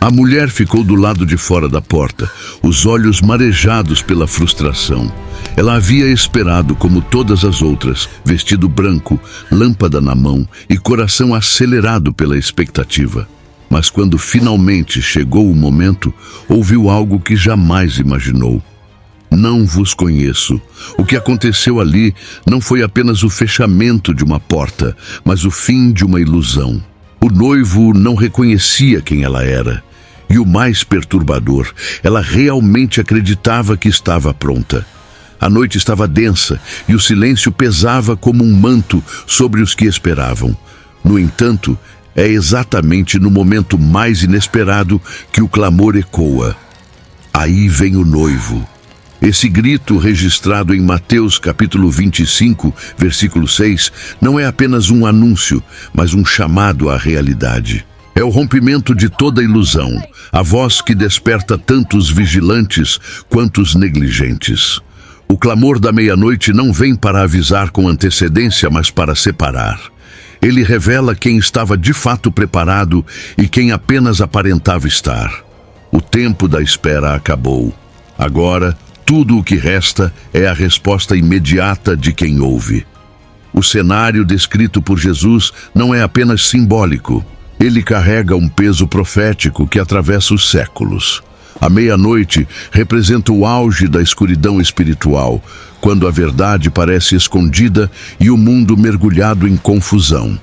A mulher ficou do lado de fora da porta, os olhos marejados pela frustração. Ela havia esperado como todas as outras, vestido branco, lâmpada na mão e coração acelerado pela expectativa. Mas quando finalmente chegou o momento, ouviu algo que jamais imaginou. Não vos conheço. O que aconteceu ali não foi apenas o fechamento de uma porta, mas o fim de uma ilusão. O noivo não reconhecia quem ela era. E o mais perturbador, ela realmente acreditava que estava pronta. A noite estava densa e o silêncio pesava como um manto sobre os que esperavam. No entanto, é exatamente no momento mais inesperado que o clamor ecoa. Aí vem o noivo. Esse grito registrado em Mateus capítulo 25, versículo 6, não é apenas um anúncio, mas um chamado à realidade. É o rompimento de toda ilusão, a voz que desperta tanto os vigilantes quanto os negligentes. O clamor da meia-noite não vem para avisar com antecedência, mas para separar. Ele revela quem estava de fato preparado e quem apenas aparentava estar. O tempo da espera acabou. Agora, tudo o que resta é a resposta imediata de quem ouve. O cenário descrito por Jesus não é apenas simbólico. Ele carrega um peso profético que atravessa os séculos. A meia-noite representa o auge da escuridão espiritual, quando a verdade parece escondida e o mundo mergulhado em confusão.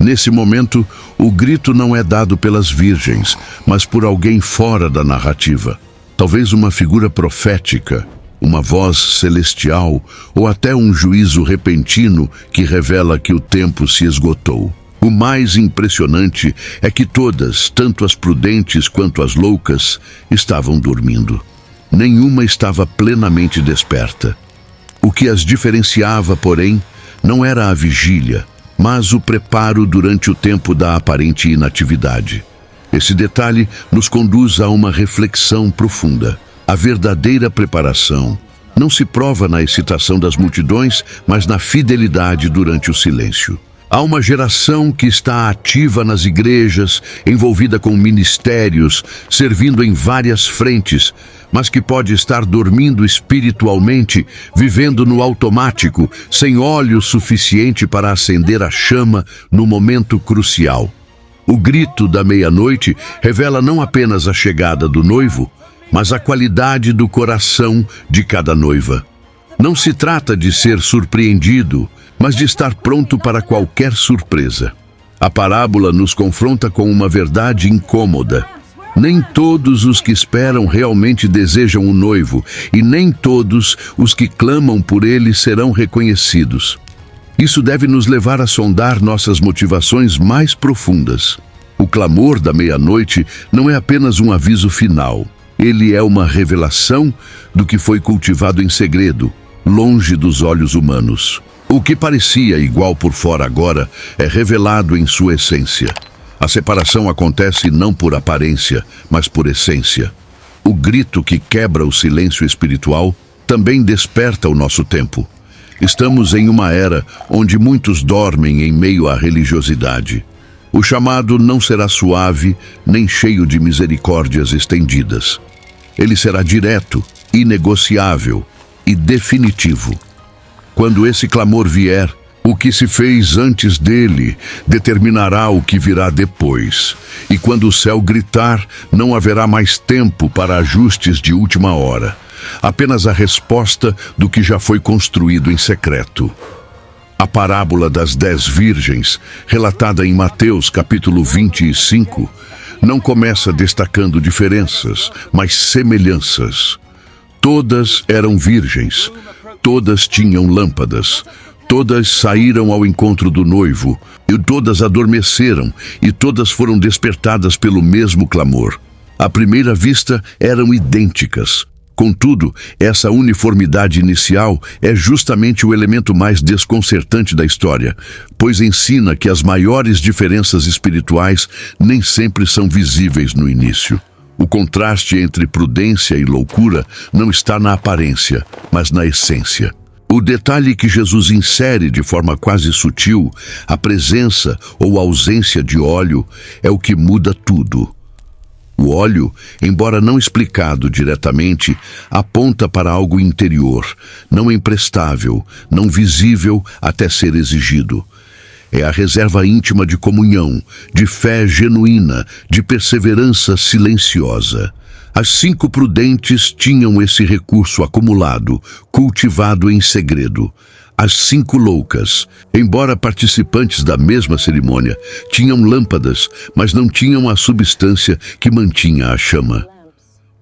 Nesse momento, o grito não é dado pelas virgens, mas por alguém fora da narrativa. Talvez uma figura profética, uma voz celestial ou até um juízo repentino que revela que o tempo se esgotou. O mais impressionante é que todas, tanto as prudentes quanto as loucas, estavam dormindo. Nenhuma estava plenamente desperta. O que as diferenciava, porém, não era a vigília, mas o preparo durante o tempo da aparente inatividade. Esse detalhe nos conduz a uma reflexão profunda. A verdadeira preparação não se prova na excitação das multidões, mas na fidelidade durante o silêncio. Há uma geração que está ativa nas igrejas, envolvida com ministérios, servindo em várias frentes, mas que pode estar dormindo espiritualmente, vivendo no automático, sem óleo suficiente para acender a chama no momento crucial. O grito da meia-noite revela não apenas a chegada do noivo, mas a qualidade do coração de cada noiva. Não se trata de ser surpreendido, mas de estar pronto para qualquer surpresa. A parábola nos confronta com uma verdade incômoda. Nem todos os que esperam realmente desejam o noivo, e nem todos os que clamam por ele serão reconhecidos. Isso deve nos levar a sondar nossas motivações mais profundas. O clamor da meia-noite não é apenas um aviso final. Ele é uma revelação do que foi cultivado em segredo, longe dos olhos humanos. O que parecia igual por fora agora é revelado em sua essência. A separação acontece não por aparência, mas por essência. O grito que quebra o silêncio espiritual também desperta o nosso tempo. Estamos em uma era onde muitos dormem em meio à religiosidade. O chamado não será suave, nem cheio de misericórdias estendidas. Ele será direto, inegociável e definitivo. Quando esse clamor vier, o que se fez antes dele determinará o que virá depois. E quando o céu gritar, não haverá mais tempo para ajustes de última hora. Apenas a resposta do que já foi construído em secreto. A parábola das 10 virgens, relatada em Mateus capítulo 25, não começa destacando diferenças, mas semelhanças. Todas eram virgens, todas tinham lâmpadas, todas saíram ao encontro do noivo, e todas adormeceram, e todas foram despertadas pelo mesmo clamor. À primeira vista, eram idênticas. Contudo, essa uniformidade inicial é justamente o elemento mais desconcertante da história, pois ensina que as maiores diferenças espirituais nem sempre são visíveis no início. O contraste entre prudência e loucura não está na aparência, mas na essência. O detalhe que Jesus insere de forma quase sutil, a presença ou ausência de óleo, é o que muda tudo. O óleo, embora não explicado diretamente, aponta para algo interior, não emprestável, não visível até ser exigido. É a reserva íntima de comunhão, de fé genuína, de perseverança silenciosa. As 5 prudentes tinham esse recurso acumulado, cultivado em segredo. As 5 loucas, embora participantes da mesma cerimônia, tinham lâmpadas, mas não tinham a substância que mantinha a chama.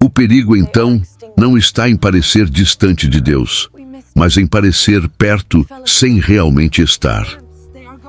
O perigo, então, não está em parecer distante de Deus, mas em parecer perto sem realmente estar.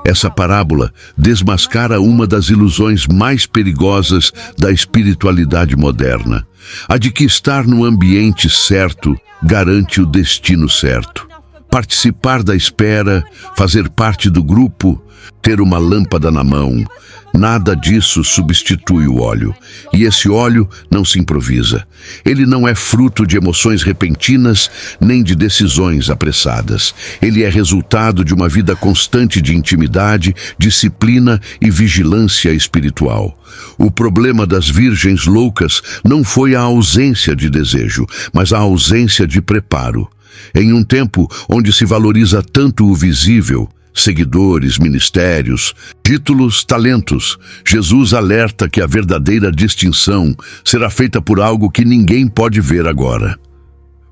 Essa parábola desmascara uma das ilusões mais perigosas da espiritualidade moderna, a de que estar no ambiente certo garante o destino certo. Participar da espera, fazer parte do grupo, ter uma lâmpada na mão, nada disso substitui o óleo. E esse óleo não se improvisa. Ele não é fruto de emoções repentinas, nem de decisões apressadas. Ele é resultado de uma vida constante de intimidade, disciplina e vigilância espiritual. O problema das virgens loucas não foi a ausência de desejo, mas a ausência de preparo. Em um tempo onde se valoriza tanto o visível, seguidores, ministérios, títulos, talentos, Jesus alerta que a verdadeira distinção será feita por algo que ninguém pode ver agora.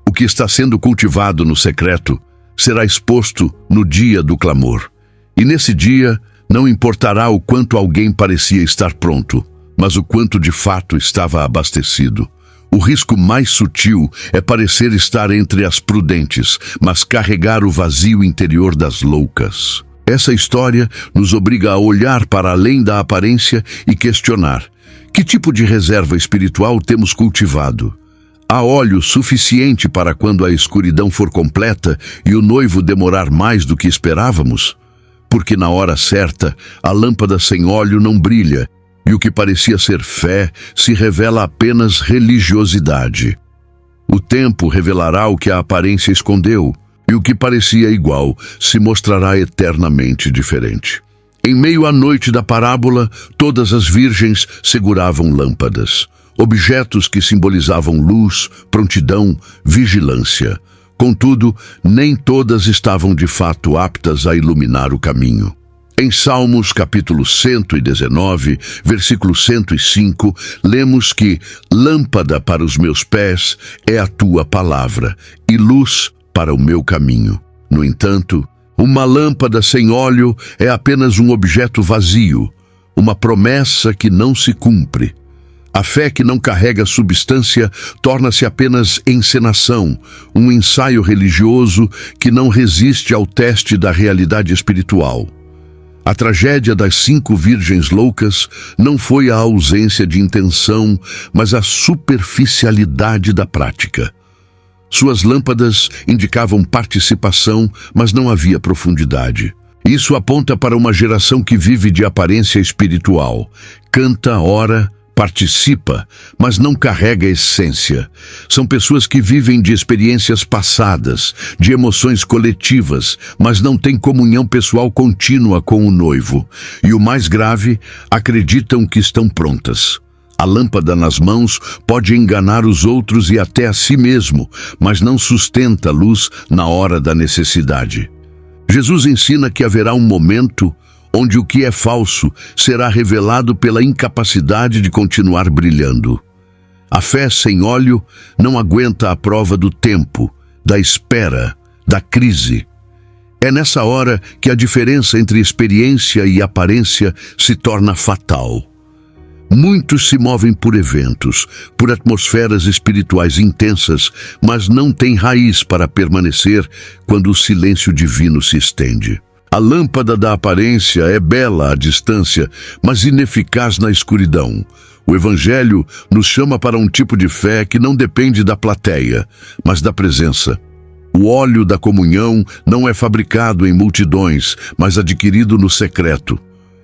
O que está sendo cultivado no secreto será exposto no dia do clamor. E nesse dia não importará o quanto alguém parecia estar pronto, mas o quanto de fato estava abastecido. O risco mais sutil é parecer estar entre as prudentes, mas carregar o vazio interior das loucas. Essa história nos obriga a olhar para além da aparência e questionar: que tipo de reserva espiritual temos cultivado? Há óleo suficiente para quando a escuridão for completa e o noivo demorar mais do que esperávamos? Porque na hora certa, a lâmpada sem óleo não brilha, e o que parecia ser fé se revela apenas religiosidade. O tempo revelará o que a aparência escondeu, e o que parecia igual se mostrará eternamente diferente. Em meio à noite da parábola, todas as virgens seguravam lâmpadas, objetos que simbolizavam luz, prontidão, vigilância. Contudo, nem todas estavam de fato aptas a iluminar o caminho. Em Salmos capítulo 119, versículo 105, lemos que lâmpada para os meus pés é a tua palavra e luz para o meu caminho. No entanto, uma lâmpada sem óleo é apenas um objeto vazio, uma promessa que não se cumpre. A fé que não carrega substância torna-se apenas encenação, um ensaio religioso que não resiste ao teste da realidade espiritual. A tragédia das 5 virgens loucas não foi a ausência de intenção, mas a superficialidade da prática. Suas lâmpadas indicavam participação, mas não havia profundidade. Isso aponta para uma geração que vive de aparência espiritual. Canta, ora, participa, mas não carrega a essência. São pessoas que vivem de experiências passadas, de emoções coletivas, mas não têm comunhão pessoal contínua com o noivo. E o mais grave, acreditam que estão prontas. A lâmpada nas mãos pode enganar os outros e até a si mesmo, mas não sustenta a luz na hora da necessidade. Jesus ensina que haverá um momento onde o que é falso será revelado pela incapacidade de continuar brilhando. A fé sem óleo não aguenta a prova do tempo, da espera, da crise. É nessa hora que a diferença entre experiência e aparência se torna fatal. Muitos se movem por eventos, por atmosferas espirituais intensas, mas não têm raiz para permanecer quando o silêncio divino se estende. A lâmpada da aparência é bela à distância, mas ineficaz na escuridão. O Evangelho nos chama para um tipo de fé que não depende da plateia, mas da presença. O óleo da comunhão não é fabricado em multidões, mas adquirido no secreto.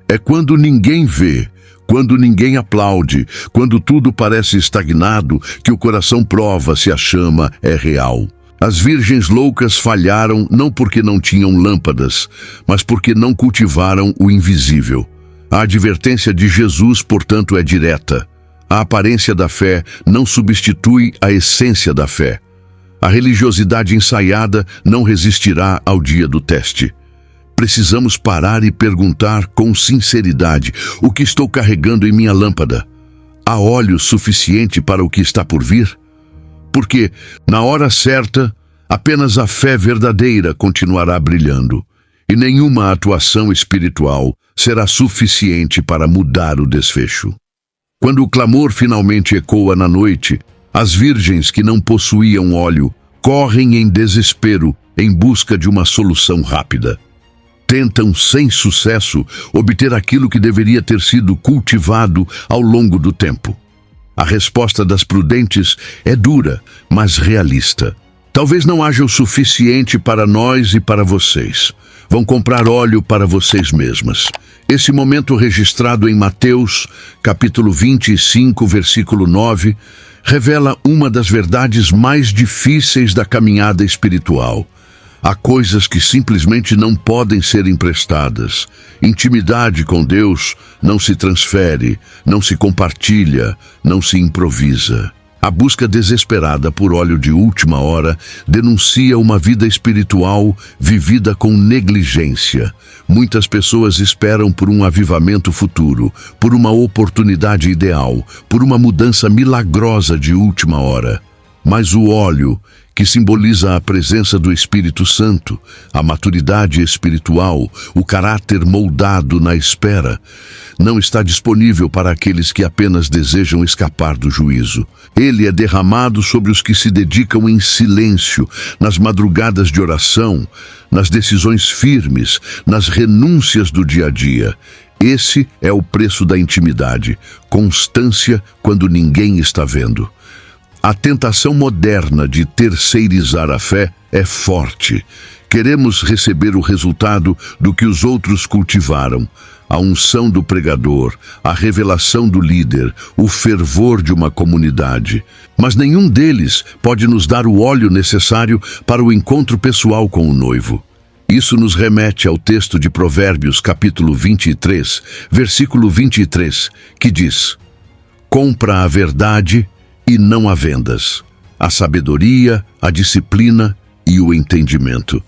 É quando ninguém vê, quando ninguém aplaude, quando tudo parece estagnado, que o coração prova se a chama é real. As virgens loucas falharam não porque não tinham lâmpadas, mas porque não cultivaram o invisível. A advertência de Jesus, portanto, é direta. A aparência da fé não substitui a essência da fé. A religiosidade ensaiada não resistirá ao dia do teste. Precisamos parar e perguntar com sinceridade: o que estou carregando em minha lâmpada? Há óleo suficiente para o que está por vir? Porque, na hora certa, apenas a fé verdadeira continuará brilhando, e nenhuma atuação espiritual será suficiente para mudar o desfecho. Quando o clamor finalmente ecoa na noite, as virgens que não possuíam óleo correm em desespero em busca de uma solução rápida. Tentam, sem sucesso, obter aquilo que deveria ter sido cultivado ao longo do tempo. A resposta das prudentes é dura, mas realista. Talvez não haja o suficiente para nós e para vocês. Vão comprar óleo para vocês mesmas. Esse momento registrado em Mateus, capítulo 25, versículo 9, revela uma das verdades mais difíceis da caminhada espiritual. Há coisas que simplesmente não podem ser emprestadas. Intimidade com Deus não se transfere, não se compartilha, não se improvisa. A busca desesperada por óleo de última hora denuncia uma vida espiritual vivida com negligência. Muitas pessoas esperam por um avivamento futuro, por uma oportunidade ideal, por uma mudança milagrosa de última hora. Mas o óleo, que simboliza a presença do Espírito Santo, a maturidade espiritual, o caráter moldado na espera, não está disponível para aqueles que apenas desejam escapar do juízo. Ele é derramado sobre os que se dedicam em silêncio, nas madrugadas de oração, nas decisões firmes, nas renúncias do dia a dia. Esse é o preço da intimidade, constância quando ninguém está vendo. A tentação moderna de terceirizar a fé é forte. Queremos receber o resultado do que os outros cultivaram: a unção do pregador, a revelação do líder, o fervor de uma comunidade. Mas nenhum deles pode nos dar o óleo necessário para o encontro pessoal com o noivo. Isso nos remete ao texto de Provérbios, capítulo 23, versículo 23, que diz: compra a verdade e não há vendas, a sabedoria, a disciplina e o entendimento.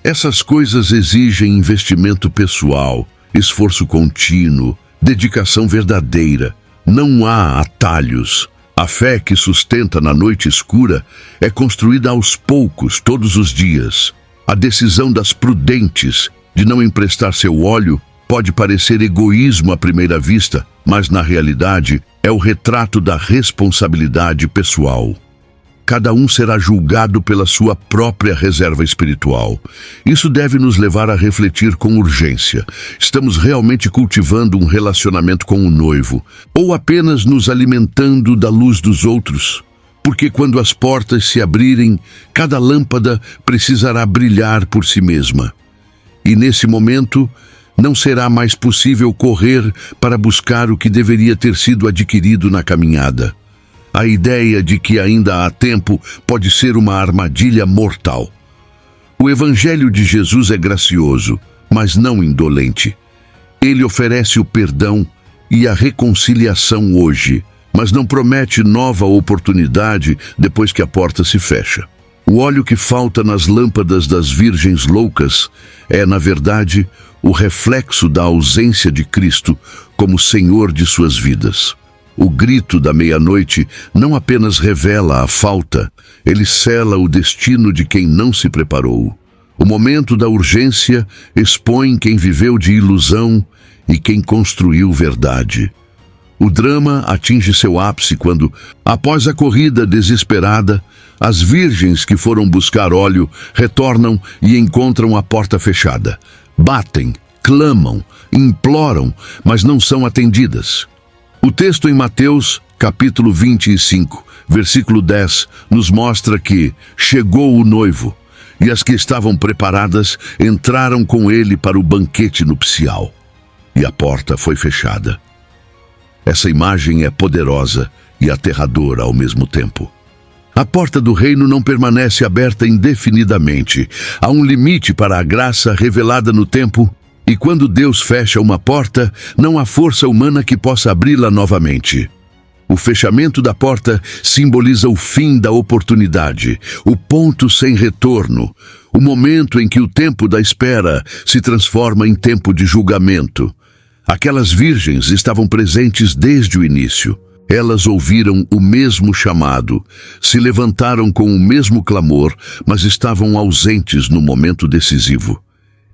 Essas coisas exigem investimento pessoal, esforço contínuo, dedicação verdadeira. Não há atalhos. A fé que sustenta na noite escura é construída aos poucos, todos os dias. A decisão das prudentes de não emprestar seu óleo pode parecer egoísmo à primeira vista, mas na realidade é o retrato da responsabilidade pessoal. Cada um será julgado pela sua própria reserva espiritual. Isso deve nos levar a refletir com urgência. Estamos realmente cultivando um relacionamento com o noivo, ou apenas nos alimentando da luz dos outros? Porque quando as portas se abrirem, cada lâmpada precisará brilhar por si mesma. E nesse momento, não será mais possível correr para buscar o que deveria ter sido adquirido na caminhada. A ideia de que ainda há tempo pode ser uma armadilha mortal. O Evangelho de Jesus é gracioso, mas não indolente. Ele oferece o perdão e a reconciliação hoje, mas não promete nova oportunidade depois que a porta se fecha. O óleo que falta nas lâmpadas das virgens loucas é, na verdade, o reflexo da ausência de Cristo como Senhor de suas vidas. O grito da meia-noite não apenas revela a falta, ele sela o destino de quem não se preparou. O momento da urgência expõe quem viveu de ilusão e quem construiu verdade. O drama atinge seu ápice quando, após a corrida desesperada, as virgens que foram buscar óleo retornam e encontram a porta fechada. Batem, clamam, imploram, mas não são atendidas. O texto em Mateus, capítulo 25, versículo 10, nos mostra que chegou o noivo, e as que estavam preparadas entraram com ele para o banquete nupcial, e a porta foi fechada. Essa imagem é poderosa e aterradora ao mesmo tempo. A porta do reino não permanece aberta indefinidamente. Há um limite para a graça revelada no tempo, e quando Deus fecha uma porta, não há força humana que possa abri-la novamente. O fechamento da porta simboliza o fim da oportunidade, o ponto sem retorno, o momento em que o tempo da espera se transforma em tempo de julgamento. Aquelas virgens estavam presentes desde o início. Elas ouviram o mesmo chamado, se levantaram com o mesmo clamor, mas estavam ausentes no momento decisivo.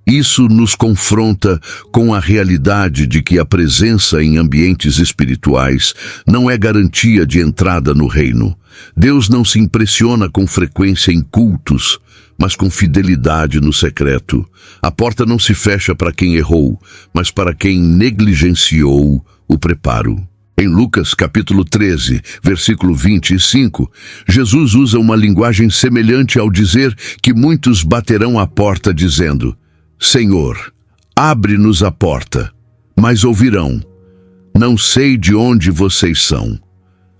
Isso nos confronta com a realidade de que a presença em ambientes espirituais não é garantia de entrada no reino. Deus não se impressiona com frequência em cultos, mas com fidelidade no secreto. A porta não se fecha para quem errou, mas para quem negligenciou o preparo. Em Lucas capítulo 13, versículo 25, Jesus usa uma linguagem semelhante ao dizer que muitos baterão à porta dizendo: Senhor, abre-nos a porta. Mas ouvirão: não sei de onde vocês são.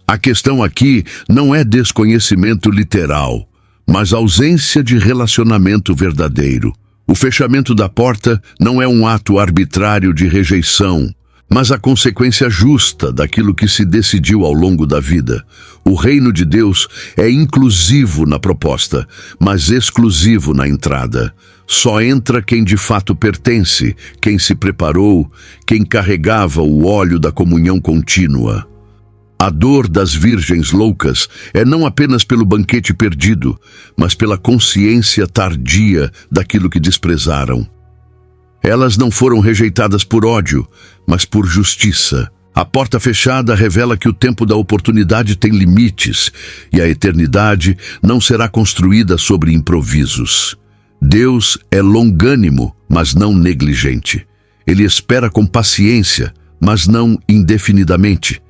A questão aqui não é desconhecimento literal, mas ausência de relacionamento verdadeiro. O fechamento da porta não é um ato arbitrário de rejeição, mas a consequência justa daquilo que se decidiu ao longo da vida. O reino de Deus é inclusivo na proposta, mas exclusivo na entrada. Só entra quem de fato pertence, quem se preparou, quem carregava o óleo da comunhão contínua. A dor das virgens loucas é não apenas pelo banquete perdido, mas pela consciência tardia daquilo que desprezaram. Elas não foram rejeitadas por ódio, mas por justiça. A porta fechada revela que o tempo da oportunidade tem limites e a eternidade não será construída sobre improvisos. Deus é longânimo, mas não negligente. Ele espera com paciência, mas não indefinidamente.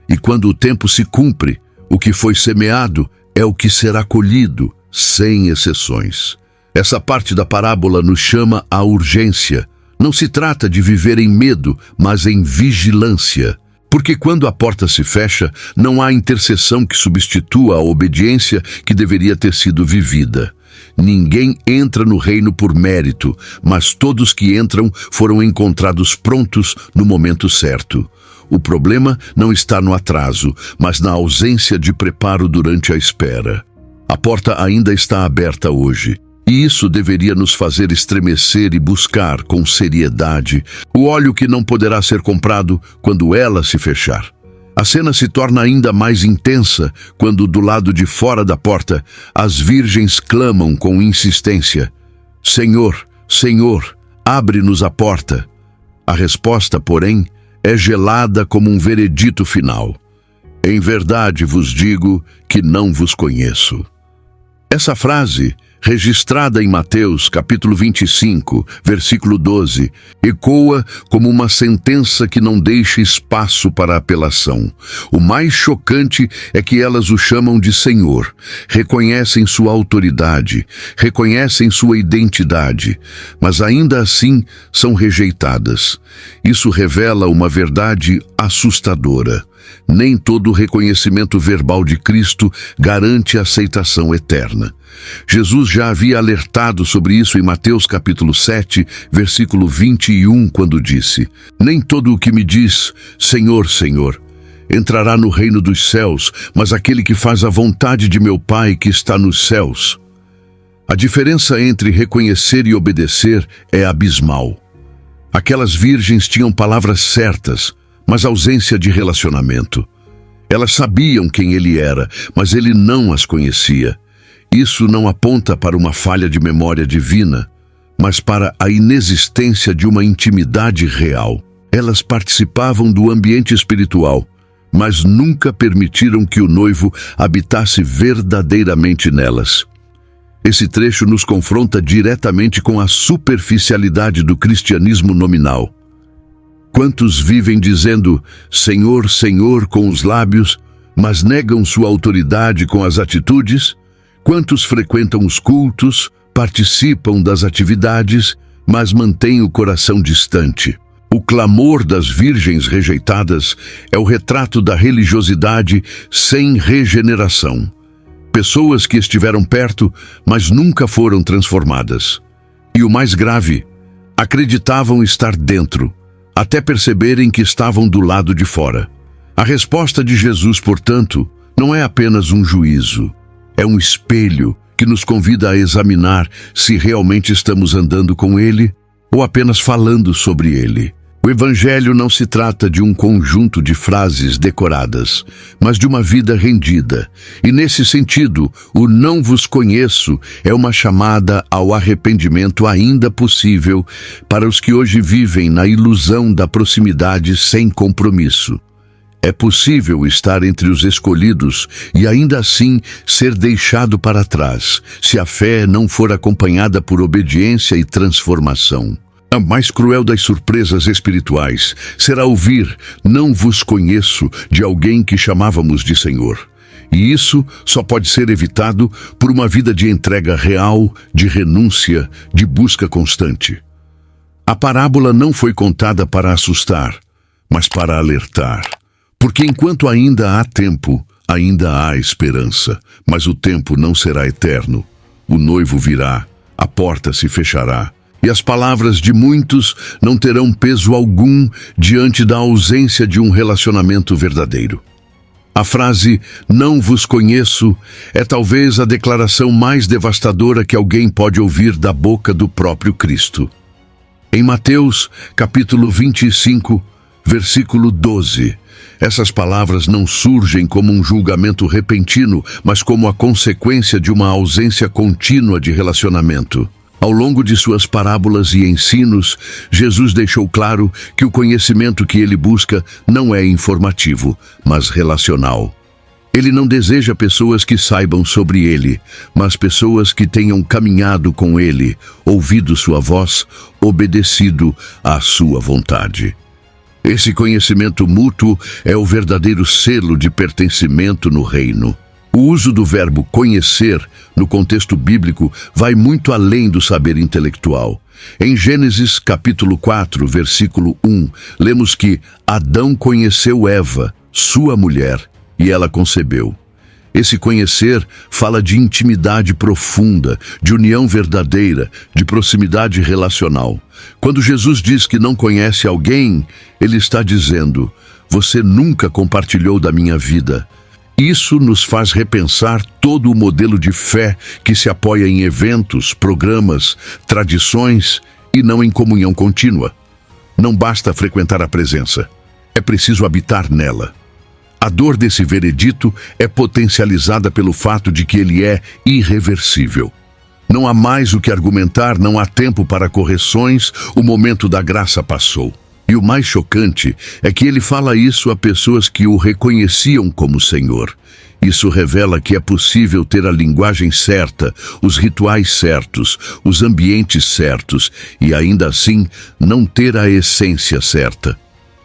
E quando o tempo se cumpre, o que foi semeado é o que será colhido, sem exceções. Essa parte da parábola nos chama à urgência. Não se trata de viver em medo, mas em vigilância. Porque quando a porta se fecha, não há intercessão que substitua a obediência que deveria ter sido vivida. Ninguém entra no reino por mérito, mas todos que entram foram encontrados prontos no momento certo. O problema não está no atraso, mas na ausência de preparo durante a espera. A porta ainda está aberta hoje. E isso deveria nos fazer estremecer e buscar com seriedade o óleo que não poderá ser comprado quando ela se fechar. A cena se torna ainda mais intensa quando, do lado de fora da porta, as virgens clamam com insistência: Senhor, Senhor, abre-nos a porta. A resposta, porém, é gelada como um veredito final: em verdade vos digo que não vos conheço. Essa frase, registrada em Mateus capítulo 25, versículo 12, ecoa como uma sentença que não deixa espaço para apelação. O mais chocante é que elas o chamam de Senhor, reconhecem sua autoridade, reconhecem sua identidade, mas ainda assim são rejeitadas. Isso revela uma verdade assustadora. Nem todo reconhecimento verbal de Cristo garante aceitação eterna. Jesus já havia alertado sobre isso em Mateus capítulo 7, versículo 21, quando disse: nem todo o que me diz, Senhor, Senhor, entrará no reino dos céus, mas aquele que faz a vontade de meu Pai que está nos céus. A diferença entre reconhecer e obedecer é abismal. Aquelas virgens tinham palavras certas, mas ausência de relacionamento. Elas sabiam quem ele era, mas ele não as conhecia. Isso não aponta para uma falha de memória divina, mas para a inexistência de uma intimidade real. Elas participavam do ambiente espiritual, mas nunca permitiram que o noivo habitasse verdadeiramente nelas. Esse trecho nos confronta diretamente com a superficialidade do cristianismo nominal. Quantos vivem dizendo Senhor, Senhor com os lábios, mas negam sua autoridade com as atitudes? Quantos frequentam os cultos, participam das atividades, mas mantêm o coração distante? O clamor das virgens rejeitadas é o retrato da religiosidade sem regeneração. Pessoas que estiveram perto, mas nunca foram transformadas. E o mais grave, acreditavam estar dentro, até perceberem que estavam do lado de fora. A resposta de Jesus, portanto, não é apenas um juízo, é um espelho que nos convida a examinar se realmente estamos andando com Ele ou apenas falando sobre Ele. O Evangelho não se trata de um conjunto de frases decoradas, mas de uma vida rendida. E nesse sentido, o não vos conheço é uma chamada ao arrependimento ainda possível para os que hoje vivem na ilusão da proximidade sem compromisso. É possível estar entre os escolhidos e ainda assim ser deixado para trás, se a fé não for acompanhada por obediência e transformação. A mais cruel das surpresas espirituais será ouvir "não vos conheço" de alguém que chamávamos de Senhor. E isso só pode ser evitado por uma vida de entrega real, de renúncia, de busca constante. A parábola não foi contada para assustar, mas para alertar. Porque enquanto ainda há tempo, ainda há esperança. Mas o tempo não será eterno. O noivo virá, a porta se fechará. E as palavras de muitos não terão peso algum diante da ausência de um relacionamento verdadeiro. A frase "não vos conheço" é talvez a declaração mais devastadora que alguém pode ouvir da boca do próprio Cristo. Em Mateus, capítulo 25, versículo 12, essas palavras não surgem como um julgamento repentino, mas como a consequência de uma ausência contínua de relacionamento. Ao longo de suas parábolas e ensinos, Jesus deixou claro que o conhecimento que ele busca não é informativo, mas relacional. Ele não deseja pessoas que saibam sobre ele, mas pessoas que tenham caminhado com ele, ouvido sua voz, obedecido à sua vontade. Esse conhecimento mútuo é o verdadeiro selo de pertencimento no reino. O uso do verbo conhecer, no contexto bíblico, vai muito além do saber intelectual. Em Gênesis, capítulo 4, versículo 1, lemos que Adão conheceu Eva, sua mulher, e ela concebeu. Esse conhecer fala de intimidade profunda, de união verdadeira, de proximidade relacional. Quando Jesus diz que não conhece alguém, ele está dizendo: você nunca compartilhou da minha vida. Isso nos faz repensar todo o modelo de fé que se apoia em eventos, programas, tradições e não em comunhão contínua. Não basta frequentar a presença, é preciso habitar nela. A dor desse veredito é potencializada pelo fato de que ele é irreversível. Não há mais o que argumentar, não há tempo para correções, o momento da graça passou. E o mais chocante é que ele fala isso a pessoas que o reconheciam como Senhor. Isso revela que é possível ter a linguagem certa, os rituais certos, os ambientes certos e ainda assim não ter a essência certa.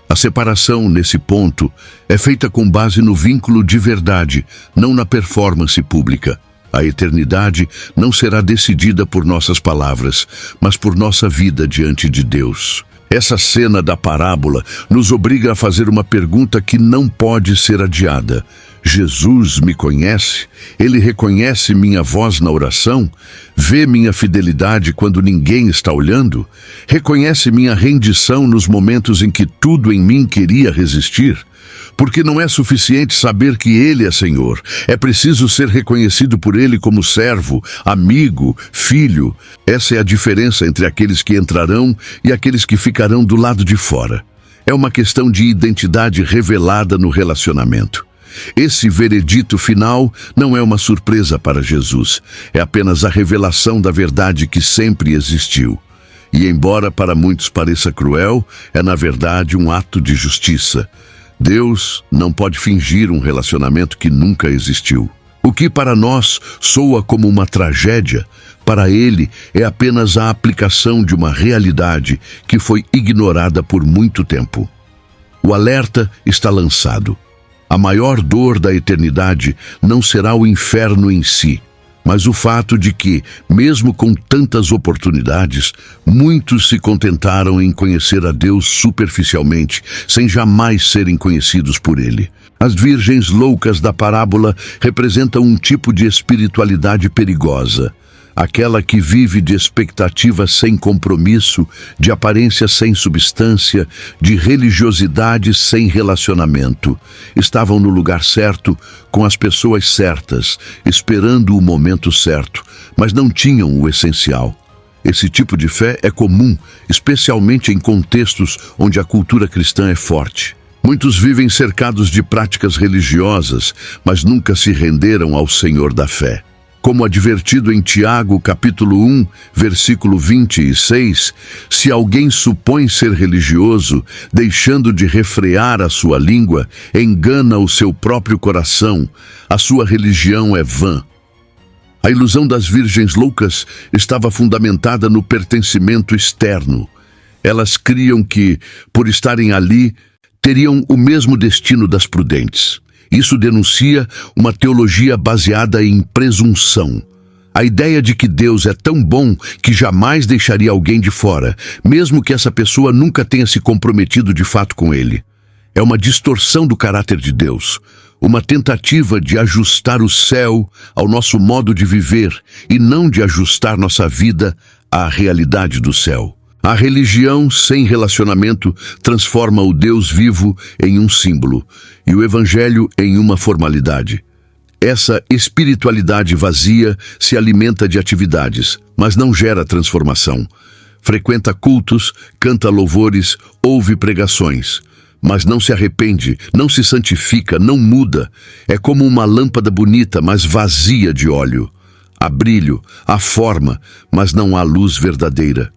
A separação, nesse ponto, é feita com base no vínculo de verdade, não na performance pública. A eternidade não será decidida por nossas palavras, mas por nossa vida diante de Deus. Essa cena da parábola nos obriga a fazer uma pergunta que não pode ser adiada. Jesus me conhece? Ele reconhece minha voz na oração? Vê minha fidelidade quando ninguém está olhando? Reconhece minha rendição nos momentos em que tudo em mim queria resistir? Porque não é suficiente saber que Ele é Senhor. É preciso ser reconhecido por Ele como servo, amigo, filho. Essa é a diferença entre aqueles que entrarão e aqueles que ficarão do lado de fora. É uma questão de identidade revelada no relacionamento. Esse veredito final não é uma surpresa para Jesus. É apenas a revelação da verdade que sempre existiu. E embora para muitos pareça cruel, é na verdade um ato de justiça. Deus não pode fingir um relacionamento que nunca existiu. O que para nós soa como uma tragédia, para Ele é apenas a aplicação de uma realidade que foi ignorada por muito tempo. O alerta está lançado. A maior dor da eternidade não será o inferno em si, mas o fato de que, mesmo com tantas oportunidades, muitos se contentaram em conhecer a Deus superficialmente, sem jamais serem conhecidos por Ele. As virgens loucas da parábola representam um tipo de espiritualidade perigosa. aquela que vive de expectativa sem compromisso, de aparência sem substância, de religiosidade sem relacionamento. Estavam no lugar certo, com as pessoas certas, esperando o momento certo, mas não tinham o essencial. Esse tipo de fé é comum, especialmente em contextos onde a cultura cristã é forte. Muitos vivem cercados de práticas religiosas, mas nunca se renderam ao Senhor da fé. Como advertido em Tiago, capítulo 1, versículo 26, se alguém supõe ser religioso, deixando de refrear a sua língua, engana o seu próprio coração. A sua religião é vã. A ilusão das virgens loucas estava fundamentada no pertencimento externo. Elas criam que, por estarem ali, teriam o mesmo destino das prudentes. Isso denuncia uma teologia baseada em presunção. A ideia de que Deus é tão bom que jamais deixaria alguém de fora, mesmo que essa pessoa nunca tenha se comprometido de fato com ele. É uma distorção do caráter de Deus, uma tentativa de ajustar o céu ao nosso modo de viver e não de ajustar nossa vida à realidade do céu. A religião sem relacionamento transforma o Deus vivo em um símbolo e o Evangelho em uma formalidade. Essa espiritualidade vazia se alimenta de atividades, mas não gera transformação. Frequenta cultos, canta louvores, ouve pregações, mas não se arrepende, não se santifica, não muda. É como uma lâmpada bonita, mas vazia de óleo. Há brilho, há forma, mas não há luz verdadeira.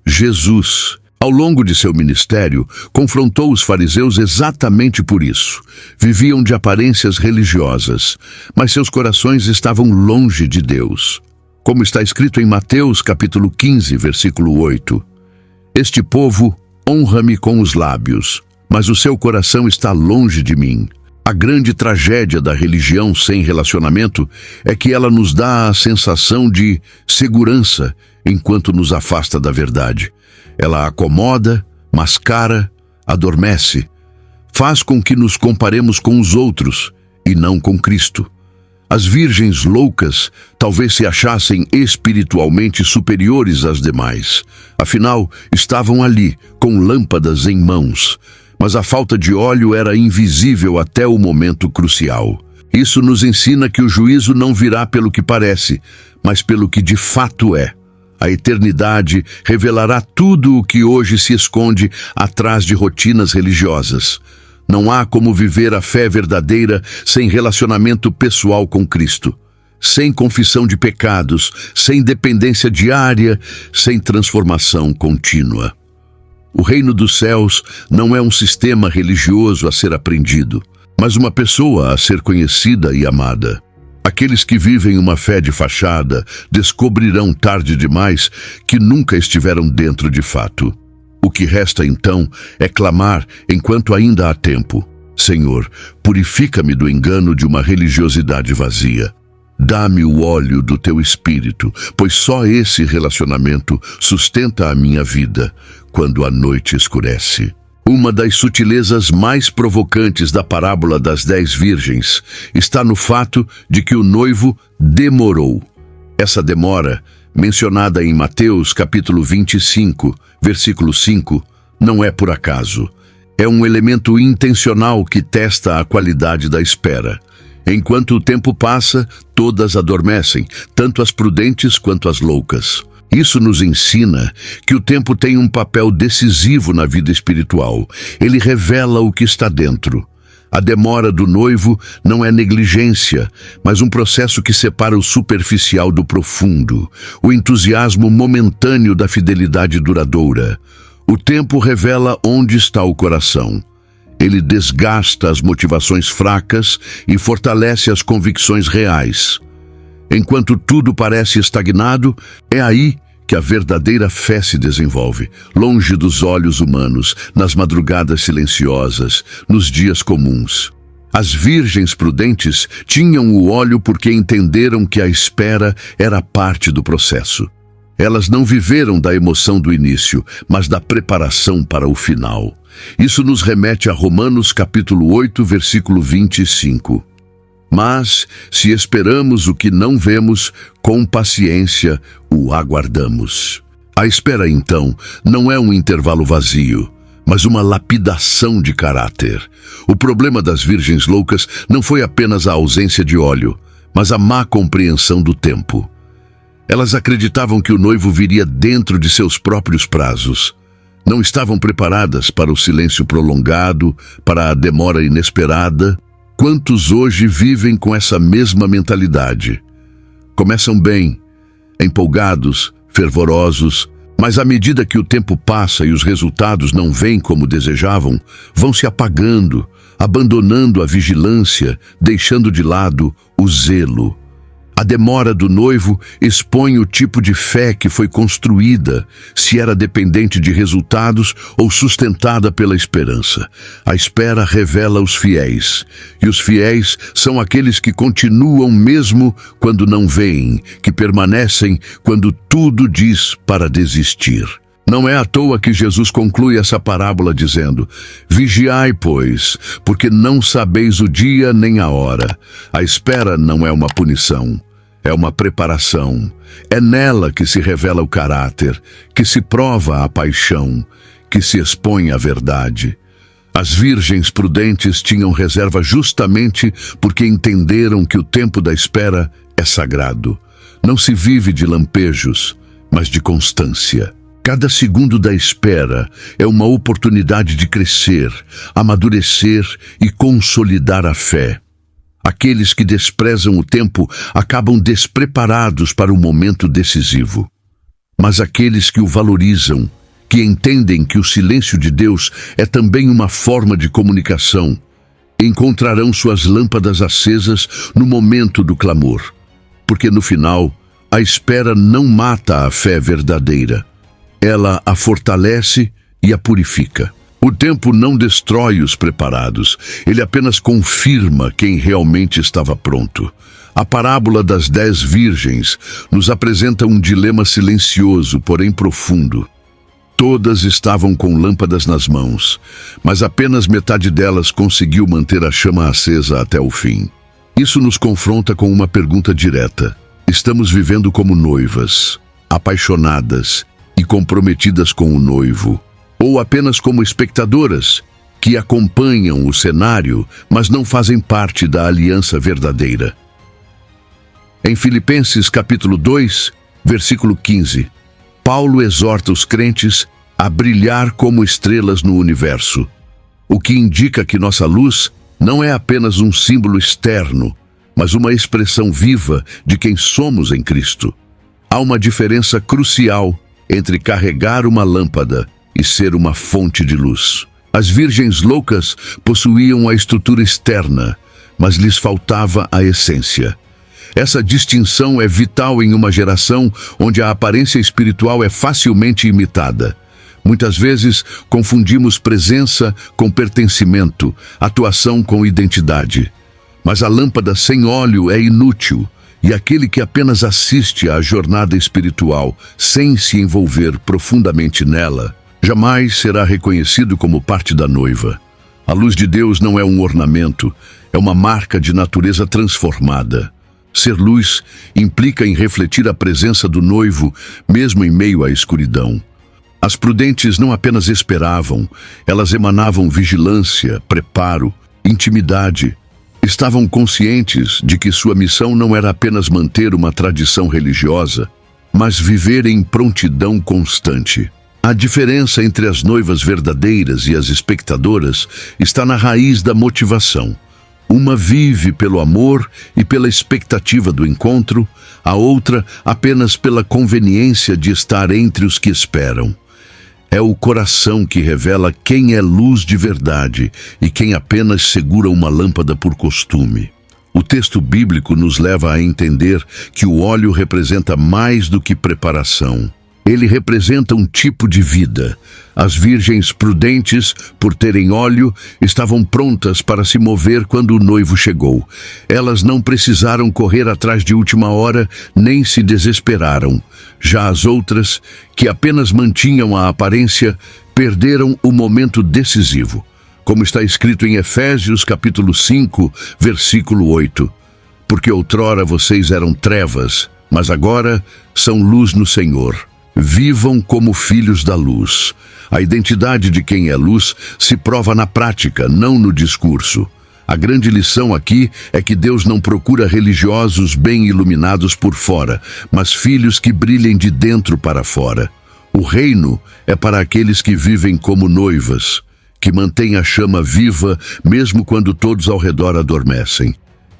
Jesus, ao longo de seu ministério, confrontou os fariseus exatamente por isso. Viviam de aparências religiosas, mas seus corações estavam longe de Deus. Como está escrito em Mateus, capítulo 15, versículo 8. Este povo honra-me com os lábios, mas o seu coração está longe de mim. A grande tragédia da religião sem relacionamento é que ela nos dá a sensação de segurança enquanto nos afasta da verdade. Ela acomoda, mascara, adormece, faz com que nos comparemos com os outros e não com Cristo. As virgens loucas talvez se achassem espiritualmente superiores às demais. Afinal, estavam ali, com lâmpadas em mãos, mas a falta de óleo era invisível até o momento crucial. Isso nos ensina que o juízo não virá pelo que parece, mas pelo que de fato é. A eternidade revelará tudo o que hoje se esconde atrás de rotinas religiosas. Não há como viver a fé verdadeira sem relacionamento pessoal com Cristo, sem confissão de pecados, sem dependência diária, sem transformação contínua. O reino dos céus não é um sistema religioso a ser aprendido, mas uma pessoa a ser conhecida e amada. Aqueles que vivem uma fé de fachada descobrirão tarde demais que nunca estiveram dentro de fato. O que resta então é clamar enquanto ainda há tempo: Senhor, purifica-me do engano de uma religiosidade vazia. Dá-me o óleo do teu espírito, pois só esse relacionamento sustenta a minha vida quando a noite escurece. Uma das sutilezas mais provocantes da parábola das 10 virgens está no fato de que o noivo demorou. Essa demora, mencionada em Mateus capítulo 25, versículo 5, não é por acaso. É um elemento intencional que testa a qualidade da espera. Enquanto o tempo passa, todas adormecem, tanto as prudentes quanto as loucas. Isso nos ensina que o tempo tem um papel decisivo na vida espiritual. Ele revela o que está dentro. A demora do noivo não é negligência, mas um processo que separa o superficial do profundo, o entusiasmo momentâneo da fidelidade duradoura. O tempo revela onde está o coração. Ele desgasta as motivações fracas e fortalece as convicções reais. Enquanto tudo parece estagnado, é aí que a verdadeira fé se desenvolve, longe dos olhos humanos, nas madrugadas silenciosas, nos dias comuns. As virgens prudentes tinham o óleo porque entenderam que a espera era parte do processo. Elas não viveram da emoção do início, mas da preparação para o final. Isso nos remete a Romanos capítulo 8, versículo 25. Mas, se esperamos o que não vemos, com paciência o aguardamos. A espera, então, não é um intervalo vazio, mas uma lapidação de caráter. O problema das virgens loucas não foi apenas a ausência de óleo, mas a má compreensão do tempo. Elas acreditavam que o noivo viria dentro de seus próprios prazos. Não estavam preparadas para o silêncio prolongado, para a demora inesperada. Quantos hoje vivem com essa mesma mentalidade? Começam bem, empolgados, fervorosos, mas à medida que o tempo passa e os resultados não vêm como desejavam, vão se apagando, abandonando a vigilância, deixando de lado o zelo. A demora do noivo expõe o tipo de fé que foi construída, se era dependente de resultados ou sustentada pela esperança. A espera revela os fiéis, e os fiéis são aqueles que continuam mesmo quando não veem, que permanecem quando tudo diz para desistir. Não é à toa que Jesus conclui essa parábola dizendo: vigiai, pois, porque não sabeis o dia nem a hora. A espera não é uma punição. É uma preparação. É nela que se revela o caráter, que se prova a paixão, que se expõe a verdade. As virgens prudentes tinham reserva justamente porque entenderam que o tempo da espera é sagrado. Não se vive de lampejos, mas de constância. Cada segundo da espera é uma oportunidade de crescer, amadurecer e consolidar a fé. Aqueles que desprezam o tempo acabam despreparados para o momento decisivo. Mas aqueles que o valorizam, que entendem que o silêncio de Deus é também uma forma de comunicação, encontrarão suas lâmpadas acesas no momento do clamor. Porque no final, a espera não mata a fé verdadeira. Ela a fortalece e a purifica. O tempo não destrói os preparados, ele apenas confirma quem realmente estava pronto. A parábola das 10 virgens nos apresenta um dilema silencioso, porém profundo. Todas estavam com lâmpadas nas mãos, mas apenas metade delas conseguiu manter a chama acesa até o fim. Isso nos confronta com uma pergunta direta. Estamos vivendo como noivas, apaixonadas e comprometidas com o noivo, ou apenas como espectadoras, que acompanham o cenário, mas não fazem parte da aliança verdadeira? Em Filipenses capítulo 2, versículo 15, Paulo exorta os crentes a brilhar como estrelas no universo, o que indica que nossa luz não é apenas um símbolo externo, mas uma expressão viva de quem somos em Cristo. Há uma diferença crucial entre carregar uma lâmpada e ser uma fonte de luz. As virgens loucas possuíam a estrutura externa, mas lhes faltava a essência. Essa distinção é vital em uma geração onde a aparência espiritual é facilmente imitada. Muitas vezes confundimos presença com pertencimento, atuação com identidade. Mas a lâmpada sem óleo é inútil, e aquele que apenas assiste à jornada espiritual sem se envolver profundamente nela, jamais será reconhecido como parte da noiva. A luz de Deus não é um ornamento, é uma marca de natureza transformada. Ser luz implica em refletir a presença do noivo, mesmo em meio à escuridão. As prudentes não apenas esperavam, elas emanavam vigilância, preparo, intimidade. Estavam conscientes de que sua missão não era apenas manter uma tradição religiosa, mas viver em prontidão constante. A diferença entre as noivas verdadeiras e as espectadoras está na raiz da motivação. Uma vive pelo amor e pela expectativa do encontro, a outra apenas pela conveniência de estar entre os que esperam. É o coração que revela quem é luz de verdade e quem apenas segura uma lâmpada por costume. O texto bíblico nos leva a entender que o óleo representa mais do que preparação. Ele representa um tipo de vida. As virgens prudentes, por terem óleo, estavam prontas para se mover quando o noivo chegou. Elas não precisaram correr atrás de última hora, nem se desesperaram. Já as outras, que apenas mantinham a aparência, perderam o momento decisivo. Como está escrito em Efésios capítulo 5, versículo 8. porque outrora vocês eram trevas, mas agora são luz no Senhor. Vivam como filhos da luz. A identidade de quem é luz se prova na prática, não no discurso. A grande lição aqui é que Deus não procura religiosos bem iluminados por fora, mas filhos que brilhem de dentro para fora. O reino é para aqueles que vivem como noivas, que mantêm a chama viva mesmo quando todos ao redor adormecem.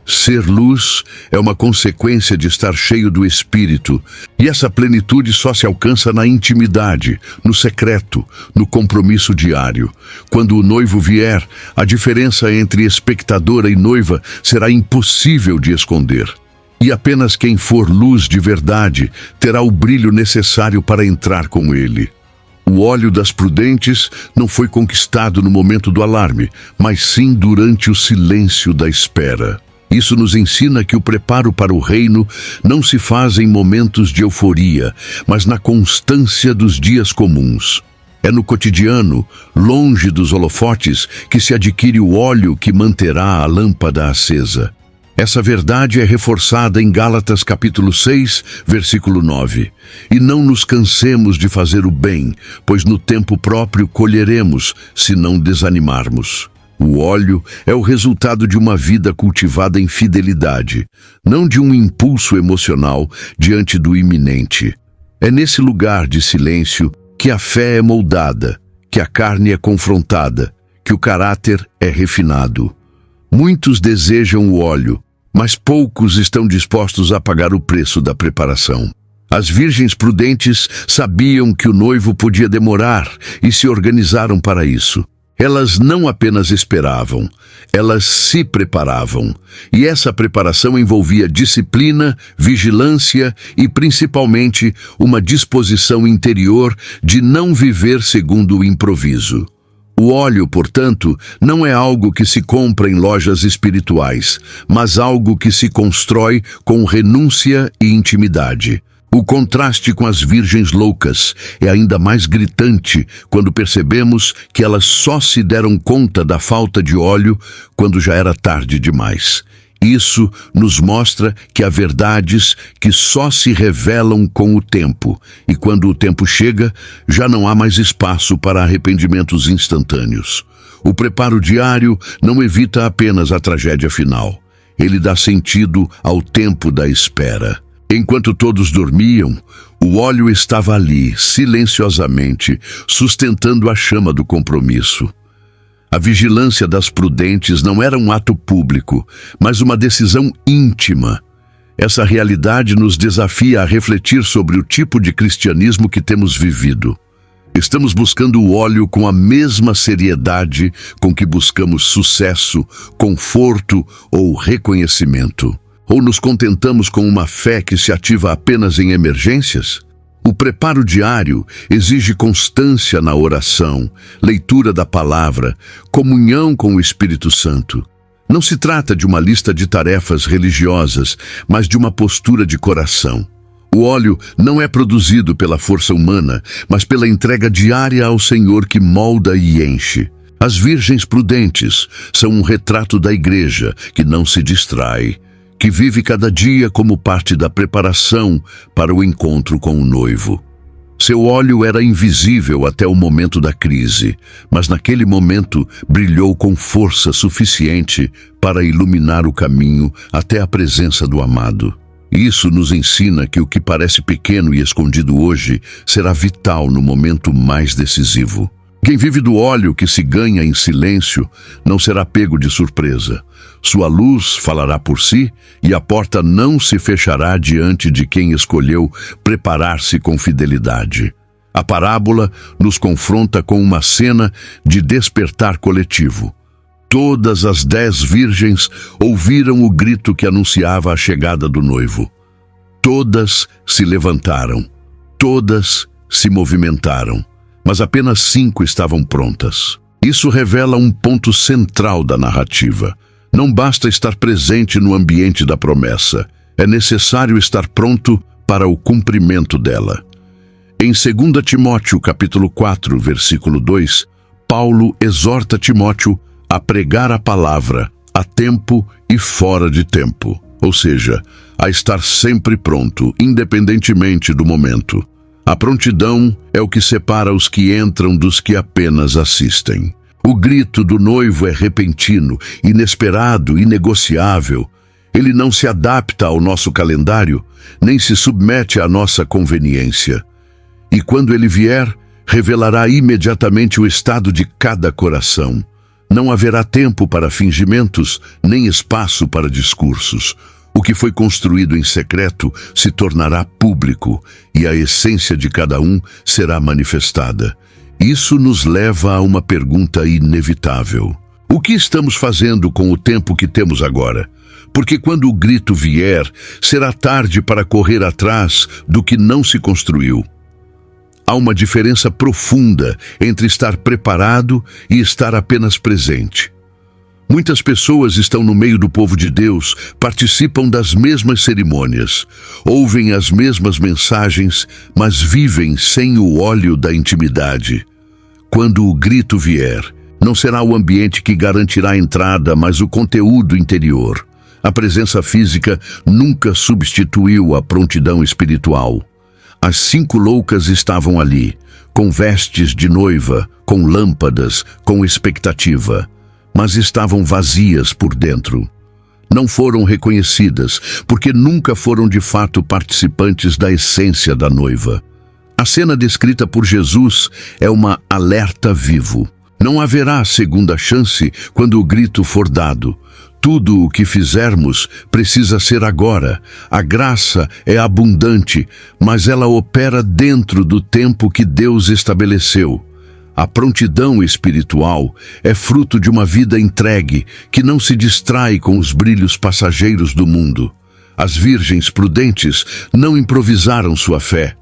Ser luz é uma consequência de estar cheio do Espírito, e essa plenitude só se alcança na intimidade, no secreto, no compromisso diário. Quando o noivo vier, a diferença entre espectadora e noiva será impossível de esconder. E apenas quem for luz de verdade terá o brilho necessário para entrar com ele. O óleo das prudentes não foi conquistado no momento do alarme, mas sim durante o silêncio da espera. Isso nos ensina que o preparo para o reino não se faz em momentos de euforia, mas na constância dos dias comuns. É no cotidiano, longe dos holofotes, que se adquire o óleo que manterá a lâmpada acesa. Essa verdade é reforçada em Gálatas capítulo 6, versículo 9. E não nos cansemos de fazer o bem, pois no tempo próprio colheremos, se não desanimarmos. O óleo é o resultado de uma vida cultivada em fidelidade, não de um impulso emocional diante do iminente. É nesse lugar de silêncio que a fé é moldada, que a carne é confrontada, que o caráter é refinado. Muitos desejam o óleo, mas poucos estão dispostos a pagar o preço da preparação. As virgens prudentes sabiam que o noivo podia demorar e se organizaram para isso. Elas não apenas esperavam, elas se preparavam. E essa preparação envolvia disciplina, vigilância e, principalmente, uma disposição interior de não viver segundo o improviso. O óleo, portanto, não é algo que se compra em lojas espirituais, mas algo que se constrói com renúncia e intimidade. O contraste com as virgens loucas é ainda mais gritante quando percebemos que elas só se deram conta da falta de óleo quando já era tarde demais. Isso nos mostra que há verdades que só se revelam com o tempo, e quando o tempo chega, já não há mais espaço para arrependimentos instantâneos. O preparo diário não evita apenas a tragédia final. Ele dá sentido ao tempo da espera. Enquanto todos dormiam, o óleo estava ali, silenciosamente, sustentando a chama do compromisso. A vigilância das prudentes não era um ato público, mas uma decisão íntima. Essa realidade nos desafia a refletir sobre o tipo de cristianismo que temos vivido. Estamos buscando o óleo com a mesma seriedade com que buscamos sucesso, conforto ou reconhecimento? Ou nos contentamos com uma fé que se ativa apenas em emergências? O preparo diário exige constância na oração, leitura da palavra, comunhão com o Espírito Santo. Não se trata de uma lista de tarefas religiosas, mas de uma postura de coração. O óleo não é produzido pela força humana, mas pela entrega diária ao Senhor que molda e enche. As virgens prudentes são um retrato da igreja que não se distrai, que vive cada dia como parte da preparação para o encontro com o noivo. Seu óleo era invisível até o momento da crise, mas naquele momento brilhou com força suficiente para iluminar o caminho até a presença do amado. Isso nos ensina que o que parece pequeno e escondido hoje será vital no momento mais decisivo. Quem vive do óleo que se ganha em silêncio não será pego de surpresa. Sua luz falará por si e a porta não se fechará diante de quem escolheu preparar-se com fidelidade. A parábola nos confronta com uma cena de despertar coletivo. Todas as 10 virgens ouviram o grito que anunciava a chegada do noivo. Todas se levantaram. Todas se movimentaram. Mas apenas 5 estavam prontas. Isso revela um ponto central da narrativa. Não basta estar presente no ambiente da promessa. É necessário estar pronto para o cumprimento dela. Em 2 Timóteo, capítulo 4, versículo 2, Paulo exorta Timóteo a pregar a palavra a tempo e fora de tempo. ou seja, a estar sempre pronto, independentemente do momento. A prontidão é o que separa os que entram dos que apenas assistem. O grito do noivo é repentino, inesperado, inegociável. Ele não se adapta ao nosso calendário, nem se submete à nossa conveniência. E quando ele vier, revelará imediatamente o estado de cada coração. Não haverá tempo para fingimentos, nem espaço para discursos. O que foi construído em secreto se tornará público e a essência de cada um será manifestada. Isso nos leva a uma pergunta inevitável. O que estamos fazendo com o tempo que temos agora? Porque quando o grito vier, será tarde para correr atrás do que não se construiu. Há uma diferença profunda entre estar preparado e estar apenas presente. Muitas pessoas estão no meio do povo de Deus, participam das mesmas cerimônias, ouvem as mesmas mensagens, mas vivem sem o óleo da intimidade. Quando o grito vier, não será o ambiente que garantirá a entrada, mas o conteúdo interior. A presença física nunca substituiu a prontidão espiritual. As 5 loucas estavam ali, com vestes de noiva, com lâmpadas, com expectativa, mas estavam vazias por dentro. Não foram reconhecidas, porque nunca foram de fato participantes da essência da noiva. A cena descrita por Jesus é uma alerta vivo. Não haverá segunda chance quando o grito for dado. Tudo o que fizermos precisa ser agora. A graça é abundante, mas ela opera dentro do tempo que Deus estabeleceu. A prontidão espiritual é fruto de uma vida entregue, que não se distrai com os brilhos passageiros do mundo. As virgens prudentes não improvisaram sua fé.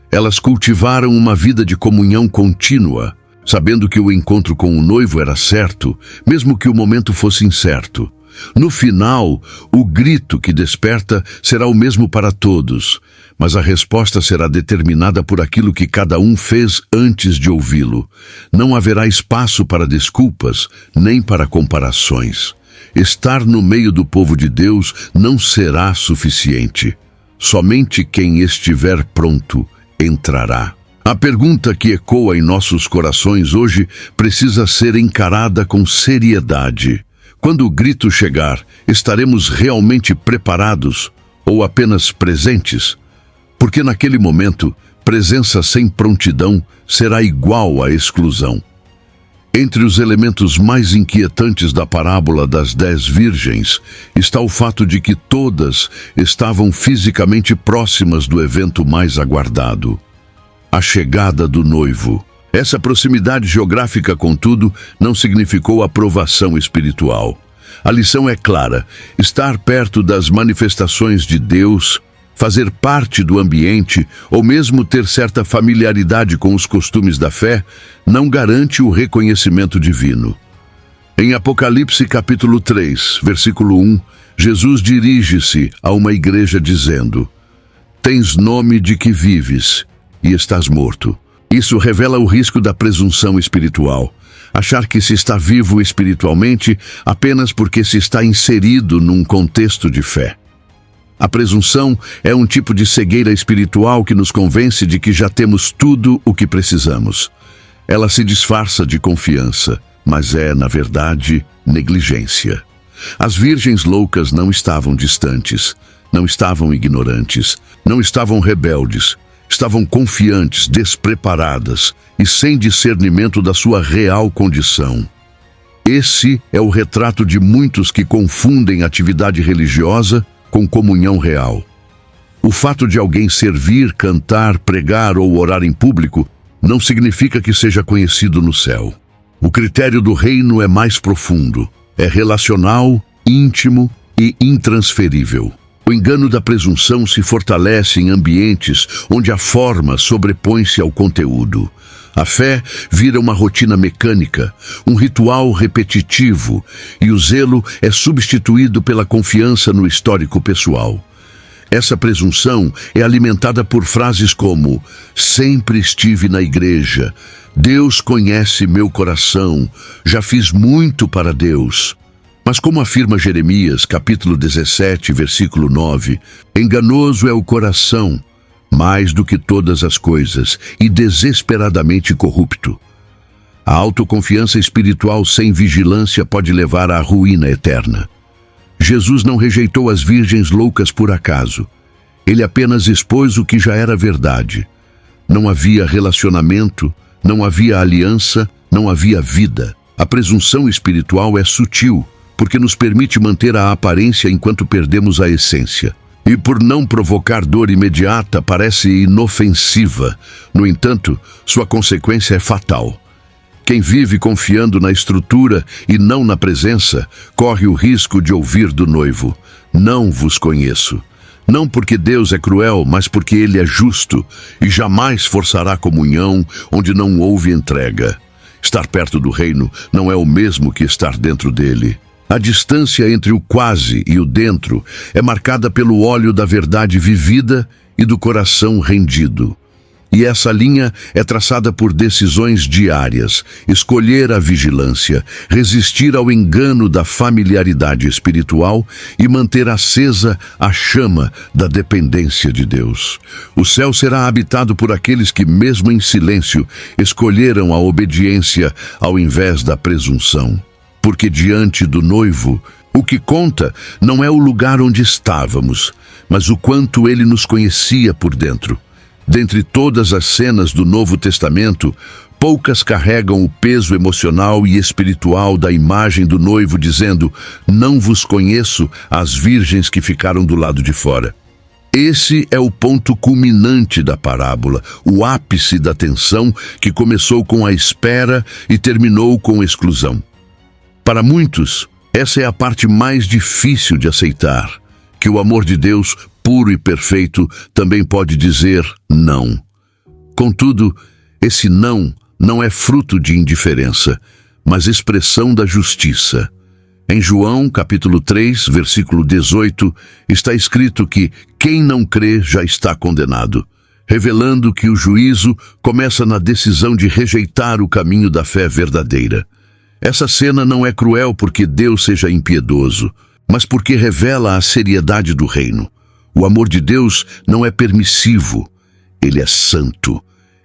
Elas cultivaram uma vida de comunhão contínua, sabendo que o encontro com o noivo era certo, mesmo que o momento fosse incerto. No final, o grito que desperta será o mesmo para todos, mas a resposta será determinada por aquilo que cada um fez antes de ouvi-lo. Não haverá espaço para desculpas, nem para comparações. Estar no meio do povo de Deus não será suficiente. Somente quem estiver pronto entrará. A pergunta que ecoa em nossos corações hoje precisa ser encarada com seriedade. Quando o grito chegar, estaremos realmente preparados ou apenas presentes? Porque naquele momento, presença sem prontidão será igual à exclusão. Entre os elementos mais inquietantes da parábola das 10 virgens está o fato de que todas estavam fisicamente próximas do evento mais aguardado: a chegada do noivo. Essa proximidade geográfica, contudo, não significou aprovação espiritual. A lição é clara: estar perto das manifestações de Deus, fazer parte do ambiente ou mesmo ter certa familiaridade com os costumes da fé, não garante o reconhecimento divino. Em Apocalipse capítulo 3, versículo 1, Jesus dirige-se a uma igreja dizendo: "Tens nome de que vives e estás morto." Isso revela o risco da presunção espiritual. Achar que se está vivo espiritualmente apenas porque se está inserido num contexto de fé. A presunção é um tipo de cegueira espiritual que nos convence de que já temos tudo o que precisamos. Ela se disfarça de confiança, mas é, na verdade, negligência. As virgens loucas não estavam distantes, não estavam ignorantes, não estavam rebeldes. Estavam confiantes, despreparadas e sem discernimento da sua real condição. Esse é o retrato de muitos que confundem atividade religiosa com comunhão real. O fato de alguém servir, cantar, pregar ou orar em público não significa que seja conhecido no céu. O critério do reino é mais profundo, é relacional, íntimo e intransferível. O engano da presunção se fortalece em ambientes onde a forma sobrepõe-se ao conteúdo. A fé vira uma rotina mecânica, um ritual repetitivo, e o zelo é substituído pela confiança no histórico pessoal. Essa presunção é alimentada por frases como: "Sempre estive na igreja", "Deus conhece meu coração", "Já fiz muito para Deus". Mas como afirma Jeremias, capítulo 17, versículo 9, enganoso é o coração, mais do que todas as coisas, e desesperadamente corrupto. A autoconfiança espiritual sem vigilância pode levar à ruína eterna. Jesus não rejeitou as virgens loucas por acaso. Ele apenas expôs o que já era verdade. Não havia relacionamento, não havia aliança, não havia vida. A presunção espiritual é sutil, porque nos permite manter a aparência enquanto perdemos a essência. E por não provocar dor imediata, parece inofensiva. No entanto, sua consequência é fatal. Quem vive confiando na estrutura e não na presença, corre o risco de ouvir do noivo: não vos conheço. Não porque Deus é cruel, mas porque Ele é justo e jamais forçará comunhão onde não houve entrega. Estar perto do reino não é o mesmo que estar dentro dele. A distância entre o quase e o dentro é marcada pelo óleo da verdade vivida e do coração rendido. E essa linha é traçada por decisões diárias: escolher a vigilância, resistir ao engano da familiaridade espiritual e manter acesa a chama da dependência de Deus. O céu será habitado por aqueles que, mesmo em silêncio, escolheram a obediência ao invés da presunção. Porque diante do noivo, o que conta não é o lugar onde estávamos, mas o quanto ele nos conhecia por dentro. Dentre todas as cenas do Novo Testamento, poucas carregam o peso emocional e espiritual da imagem do noivo dizendo: não vos conheço, as virgens que ficaram do lado de fora. Esse é o ponto culminante da parábola, o ápice da tensão que começou com a espera e terminou com a exclusão. Para muitos, essa é a parte mais difícil de aceitar, que o amor de Deus, puro e perfeito, também pode dizer não. Contudo, esse não é fruto de indiferença, mas expressão da justiça. Em João, capítulo 3, versículo 18, está escrito que quem não crê já está condenado, revelando que o juízo começa na decisão de rejeitar o caminho da fé verdadeira. Essa cena não é cruel porque Deus seja impiedoso, mas porque revela a seriedade do reino. O amor de Deus não é permissivo, ele é santo.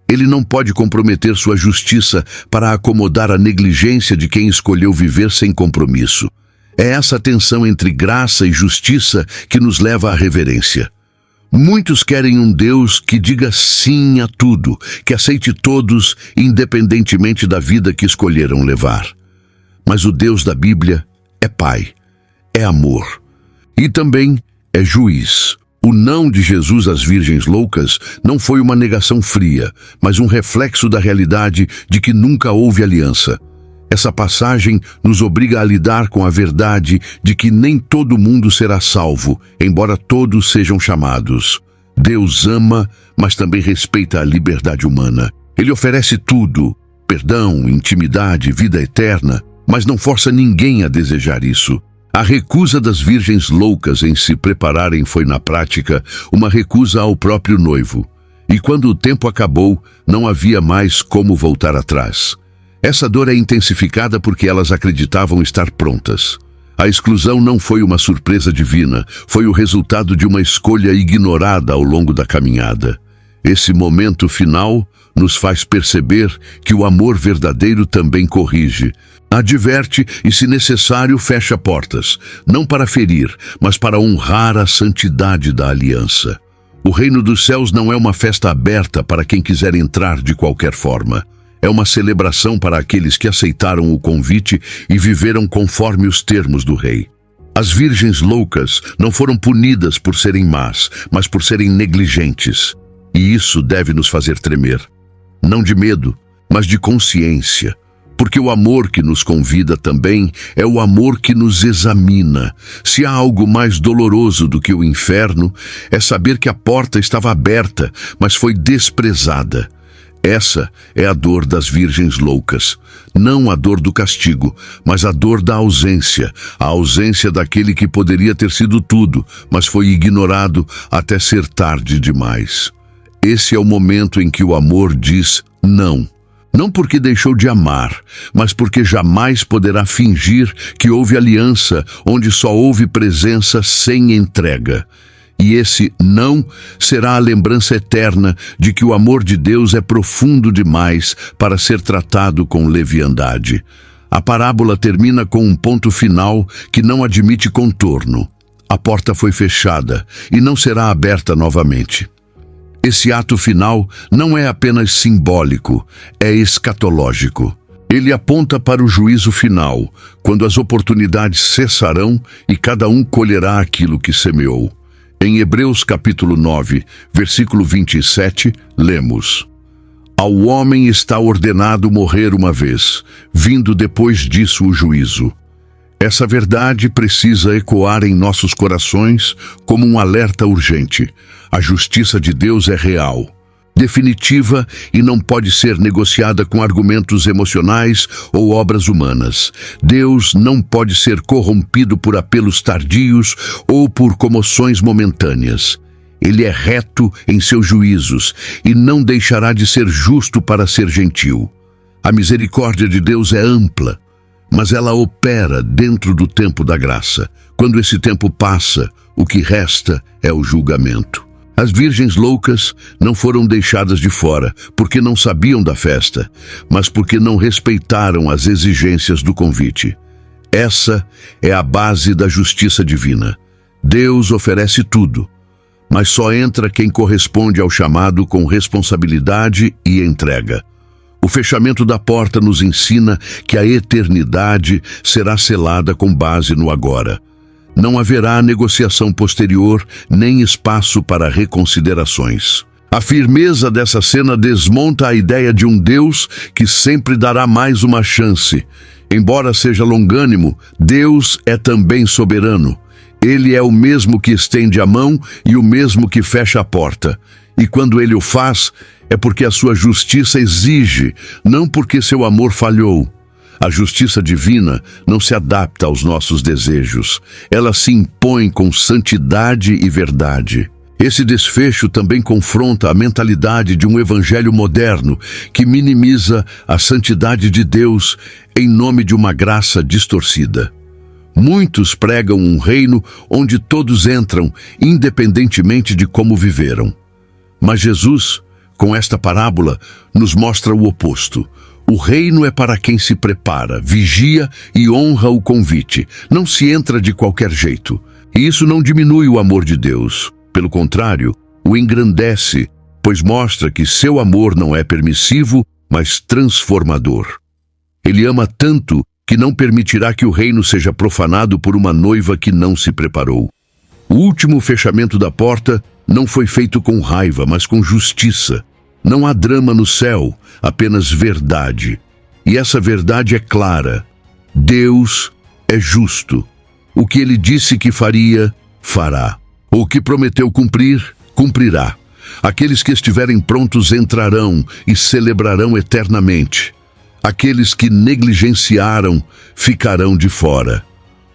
Ele não pode comprometer sua justiça para acomodar a negligência de quem escolheu viver sem compromisso. É essa tensão entre graça e justiça que nos leva à reverência. Muitos querem um Deus que diga sim a tudo, que aceite todos, independentemente da vida que escolheram levar. Mas o Deus da Bíblia é Pai, é amor e também é juiz. O não de Jesus às virgens loucas não foi uma negação fria, mas um reflexo da realidade de que nunca houve aliança. Essa passagem nos obriga a lidar com a verdade de que nem todo mundo será salvo, embora todos sejam chamados. Deus ama, mas também respeita a liberdade humana. Ele oferece tudo: perdão, intimidade, vida eterna, mas não força ninguém a desejar isso. A recusa das virgens loucas em se prepararem foi, na prática, uma recusa ao próprio noivo. E quando o tempo acabou, não havia mais como voltar atrás. Essa dor é intensificada porque elas acreditavam estar prontas. A exclusão não foi uma surpresa divina, foi o resultado de uma escolha ignorada ao longo da caminhada. Esse momento final nos faz perceber que o amor verdadeiro também corrige, adverte e, se necessário, fecha portas, não para ferir, mas para honrar a santidade da aliança. O reino dos céus não é uma festa aberta para quem quiser entrar de qualquer forma. É uma celebração para aqueles que aceitaram o convite e viveram conforme os termos do rei. As virgens loucas não foram punidas por serem más, mas por serem negligentes. E isso deve nos fazer tremer. Não de medo, mas de consciência. Porque o amor que nos convida também é o amor que nos examina. Se há algo mais doloroso do que o inferno, é saber que a porta estava aberta, mas foi desprezada. Essa é a dor das virgens loucas. Não a dor do castigo, mas a dor da ausência. A ausência daquele que poderia ter sido tudo, mas foi ignorado até ser tarde demais. Esse é o momento em que o amor diz não. Não porque deixou de amar, mas porque jamais poderá fingir que houve aliança onde só houve presença sem entrega. E esse não será a lembrança eterna de que o amor de Deus é profundo demais para ser tratado com leviandade. A parábola termina com um ponto final que não admite contorno. A porta foi fechada e não será aberta novamente. Esse ato final não é apenas simbólico, é escatológico. Ele aponta para o juízo final, quando as oportunidades cessarão e cada um colherá aquilo que semeou. Em Hebreus capítulo 9, versículo 27, lemos: Ao homem está ordenado morrer uma vez, vindo depois disso o juízo. Essa verdade precisa ecoar em nossos corações como um alerta urgente. A justiça de Deus é real, definitiva e não pode ser negociada com argumentos emocionais ou obras humanas. Deus não pode ser corrompido por apelos tardios ou por comoções momentâneas. Ele é reto em seus juízos e não deixará de ser justo para ser gentil. A misericórdia de Deus é ampla, mas ela opera dentro do tempo da graça. Quando esse tempo passa, o que resta é o julgamento. As virgens loucas não foram deixadas de fora porque não sabiam da festa, mas porque não respeitaram as exigências do convite. Essa é a base da justiça divina. Deus oferece tudo, mas só entra quem corresponde ao chamado com responsabilidade e entrega. O fechamento da porta nos ensina que a eternidade será selada com base no agora. Não haverá negociação posterior, nem espaço para reconsiderações. A firmeza dessa cena desmonta a ideia de um Deus que sempre dará mais uma chance. Embora seja longânimo, Deus é também soberano. Ele é o mesmo que estende a mão e o mesmo que fecha a porta. E quando ele o faz, é porque a sua justiça exige, não porque seu amor falhou. A justiça divina não se adapta aos nossos desejos. Ela se impõe com santidade e verdade. Esse desfecho também confronta a mentalidade de um evangelho moderno que minimiza a santidade de Deus em nome de uma graça distorcida. Muitos pregam um reino onde todos entram, independentemente de como viveram. Mas Jesus, com esta parábola, nos mostra o oposto. O reino é para quem se prepara, vigia e honra o convite. Não se entra de qualquer jeito. E isso não diminui o amor de Deus. Pelo contrário, o engrandece, pois mostra que seu amor não é permissivo, mas transformador. Ele ama tanto que não permitirá que o reino seja profanado por uma noiva que não se preparou. O último fechamento da porta não foi feito com raiva, mas com justiça. Não há drama no céu, apenas verdade. E essa verdade é clara. Deus é justo. O que ele disse que faria, fará. O que prometeu cumprir, cumprirá. Aqueles que estiverem prontos entrarão e celebrarão eternamente. Aqueles que negligenciaram ficarão de fora.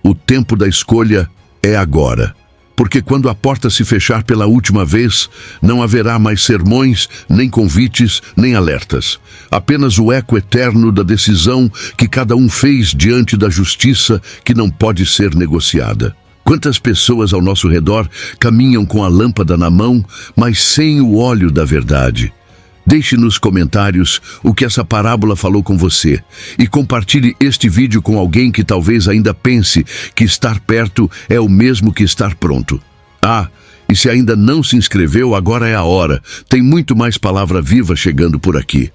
O tempo da escolha é agora. Porque quando a porta se fechar pela última vez, não haverá mais sermões, nem convites, nem alertas. Apenas o eco eterno da decisão que cada um fez diante da justiça que não pode ser negociada. Quantas pessoas ao nosso redor caminham com a lâmpada na mão, mas sem o óleo da verdade? Deixe nos comentários o que essa parábola falou com você e compartilhe este vídeo com alguém que talvez ainda pense que estar perto é o mesmo que estar pronto. E se ainda não se inscreveu, agora é a hora. Tem muito mais palavra viva chegando por aqui.